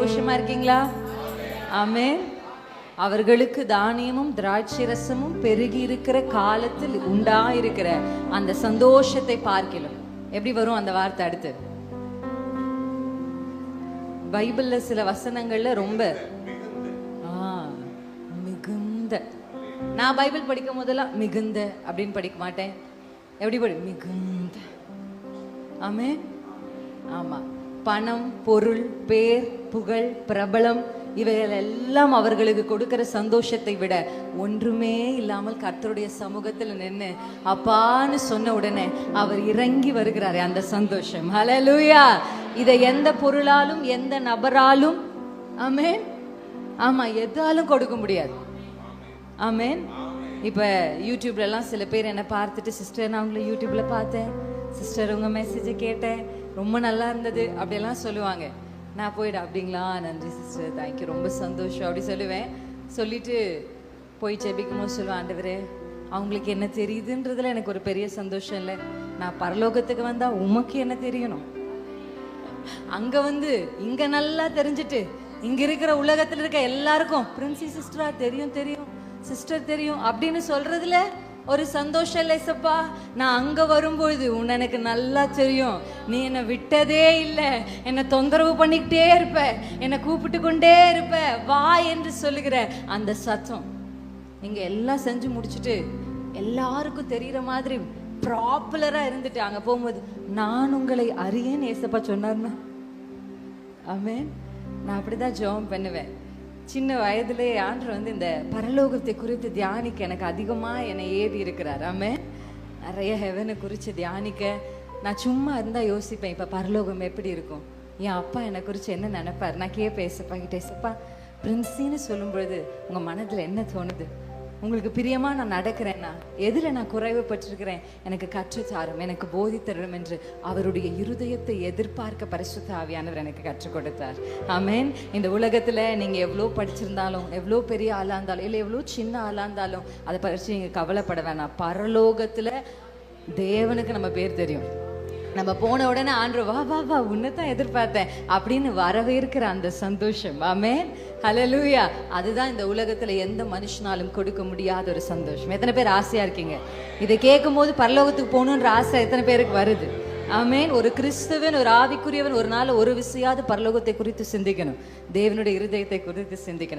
சந்தோஷமா இருக்கீங்களா? ஆமென். அவர்களுக்கு தானியமும் திராட்சை ரசமும் பெருகி இருக்கிற காலத்தில் உண்டாயிருக்கிற அந்த சந்தோஷத்தை பார்க்கலாம். எப்படி வரும் அந்த வார்த்தை? அடுத்து பைபிள்ல சில வசனங்கள்ல ரொம்ப மிகுந்த, நான் பைபிள் படிக்கும் போதெல்லாம் மிகுந்த அப்படின்னு படிக்க மாட்டேன். எப்படி படி? மிகுந்த. ஆமென். ஆமா, பணம், பொருள், பேர், புகழ், பிரபலம் இவைகள் எல்லாம் அவர்களுக்கு கொடுக்கிற சந்தோஷத்தை விட ஒன்றுமே இல்லாமல் கர்த்தருடைய சமூகத்தில் நின்று அப்பான்னு சொன்ன உடனே அவர் இறங்கி வருகிறாரே அந்த சந்தோஷம். ஹல்லேலூயா. இதை எந்த பொருளாலும் எந்த நபராலும் ஆமென் ஆமா எதாலும் கொடுக்க முடியாது. ஆமென். இப்போ யூடியூப்ல எல்லாம் சில பேர் என்னை பார்த்துட்டு, சிஸ்டர் நான் உங்களை யூடியூப்ல பார்த்தேன் சிஸ்டர், உங்க மெசேஜை கேட்டேன், ரொம்ப நல்லா இருந்தது அப்படியெல்லாம் சொல்லுவாங்க. நான் போயிடு அப்படிங்களா, நன்றி சிஸ்டர், தேங்க்யூ, ரொம்ப சந்தோஷம் அப்படி சொல்லுவேன். சொல்லிட்டு போய் ஜெபிக்கும் போது சொல்லுவேன், ஆண்டவரே அவங்களுக்கு என்ன தெரியுதுன்றதுல எனக்கு ஒரு பெரிய சந்தோஷம் இல்லை. நான் பரலோகத்துக்கு வந்தா உமக்கு என்ன தெரியணும்? அங்க வந்து இங்க நல்லா தெரிஞ்சுட்டு இங்க இருக்கிற உலகத்துல இருக்க எல்லாருக்கும் பிரின்சி சிஸ்டரா தெரியும் தெரியும் சிஸ்டர் தெரியும் அப்படின்னு சொல்றதுல ஒரு சந்தோஷம் இல்லை சப்பா. நான் அங்க வரும்பொழுது உன்னை எனக்கு நல்லா தெரியும், நீ என்னை விட்டதே இல்லை, என்னை தொந்தரவு பண்ணிக்கிட்டே இருப்ப, என்னை கூப்பிட்டு கொண்டே இருப்ப, வா என்று சொல்லுகிற அந்த சத்தம். நீங்க எல்லாம் செஞ்சு முடிச்சுட்டு எல்லாருக்கும் தெரிகிற மாதிரி ப்ராப்புலரா இருந்துட்டு அங்க போகும்போது நான் உங்களை அறியேன்னு ஏசப்பா சொன்னார்னா, ஆமென். நான் அப்படிதான் ஜெபம் பண்ணுவேன். சின்ன வயதிலே ஆண்டவர் வந்து இந்த பரலோகத்தை குறித்து தியானிக்க எனக்கு அதிகமாக என்னை ஏறி இருக்கிறார். ஆமென். நிறைய ஹெவனை குறித்து தியானிக்க நான் சும்மா இருந்தால் யோசிப்பேன், இப்போ பரலோகம் எப்படி இருக்கும், என் அப்பா என்னை குறித்து என்ன நினைப்பார். நான் கேட்பேன் ஏசப்பா கிட்ட, ஏசப்பா பிரின்சின்னு சொல்லும் பொழுது உங்கள் மனதில் என்ன தோணுது? உங்களுக்கு பிரியமா நான் நடக்கிறேன்னா எதில் நான் குறைவுபட்டிருக்கிறேன், எனக்கு கற்றுத்தாரும், எனக்கு போதித்தரும் என்று அவருடைய இருதயத்தை எதிர்பார்க்க பரிசுத்த ஆவியானவர் எனக்கு கற்றுக் கொடுத்தார். ஆமென். இந்த உலகத்தில் நீங்கள் எவ்வளோ படிச்சிருந்தாலும், எவ்வளோ பெரிய ஆளாக இருந்தாலும், இல்லை எவ்வளோ சின்ன ஆளாக இருந்தாலும் அதை பற்றி நீங்கள் கவலைப்பட வேணாம். பரலோகத்தில் தேவனுக்கு நம்ம பேர் தெரியும். நம்ம போன உடனே ஆண்டவர் வா வா வா உன்னைத்தான் எதிர்பார்த்தேன் அப்படின்னு வரவேற்கிற அந்த சந்தோஷம். ஆமென். ஹல்லேலூயா. அதுதான் இந்த உலகத்துல எந்த மனுஷனாலும் கொடுக்க முடியாத ஒரு சந்தோஷம். எத்தனை பேர் ஆசையா இருக்கீங்க? இதை கேட்கும் போது பரலோகத்துக்கு போகணுன்ற ஆசை எத்தனை பேருக்கு வருது? ஆமென். ஒரு கிறிஸ்துவன், ஒரு ஆவிக்குரியவன் ஒரு நாள் ஒரு விசையாவது பரலோகத்தை குறித்து சிந்திக்கணும், தேவனுடைய இருதயத்தை குறித்து சிந்திக்கணும்.